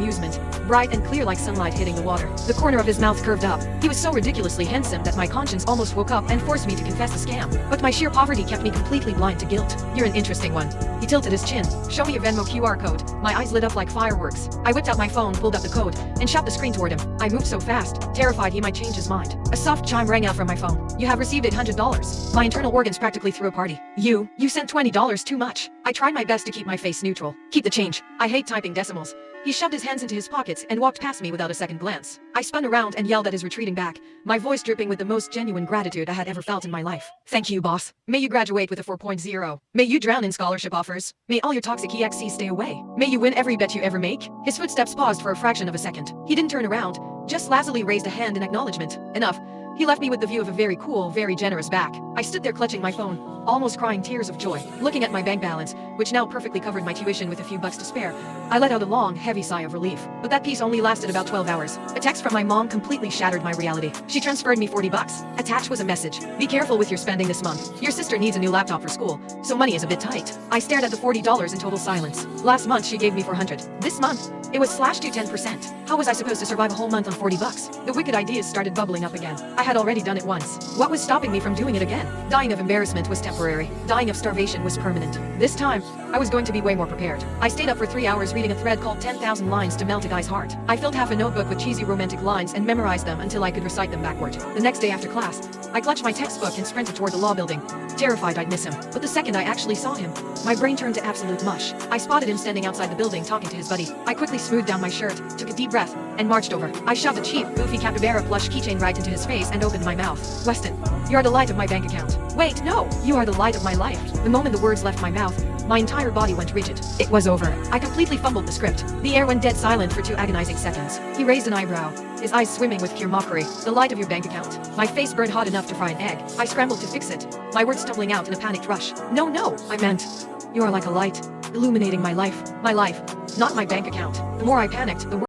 amusement, bright and clear like sunlight hitting the water. The corner of his mouth curved up. He was so ridiculously handsome that my conscience almost woke up and forced me to confess the scam. But my sheer poverty kept me completely blind to guilt. You're an interesting one. He tilted his chin. Show me your Venmo QR code. My eyes lit up like fireworks. I whipped out my phone, pulled up the code, and shot the screen toward him. I moved so fast, terrified he might change his mind. A soft chime rang out from my phone. You have received $800. My internal organs practically threw a party. You sent $20 too much. I tried my best to keep my face neutral. Keep the change. I hate typing decimals. He shoved his hands into his pockets and walked past me without a second glance. I spun around and yelled at his retreating back, my voice dripping with the most genuine gratitude I had ever felt in my life. Thank you, boss. May you graduate with a 4.0. May you drown in scholarship offers. May all your toxic EXCs stay away. May you win every bet you ever make. His footsteps paused for a fraction of a second. He didn't turn around, just lazily raised a hand in acknowledgement. Enough. He left me with the view of a very cool, very generous back. I stood there clutching my phone, almost crying tears of joy. Looking at my bank balance, which now perfectly covered my tuition with a few bucks to spare, I let out a long, heavy sigh of relief. But that peace only lasted about 12 hours. A text from my mom completely shattered my reality. She transferred me $40. Attached was a message. Be careful with your spending this month. Your sister needs a new laptop for school, so money is a bit tight. I stared at the $40 in total silence. Last month she gave me $400. This month, it was slashed to 10%. How was I supposed to survive a whole month on $40? The wicked ideas started bubbling up again. I had already done it once. What was stopping me from doing it again? Dying of embarrassment was temporary. Dying of starvation was permanent. This time, I was going to be way more prepared. I stayed up for 3 hours reading a thread called 10,000 Lines to Melt a Guy's Heart. I filled half a notebook with cheesy romantic lines and memorized them until I could recite them backward. The next day after class, I clutched my textbook and sprinted toward the law building, terrified I'd miss him. But the second I actually saw him, my brain turned to absolute mush. I spotted him standing outside the building talking to his buddy. I quickly smoothed down my shirt, took a deep breath, and marched over. I shoved a cheap, goofy capybara plush keychain right into his face and opened my mouth. Weston, you are the light of my bank account. Wait, no, you are the light of my life. The moment the words left my mouth, my entire body went rigid. It was over. I completely fumbled the script. The air went dead silent for 2 agonizing seconds. He raised an eyebrow, his eyes swimming with pure mockery. The light of your bank account. My face burned hot enough to fry an egg. I scrambled to fix it, my words stumbling out in a panicked rush. No, I meant, you are like a light, illuminating my life, not my bank account. The more I panicked, the worse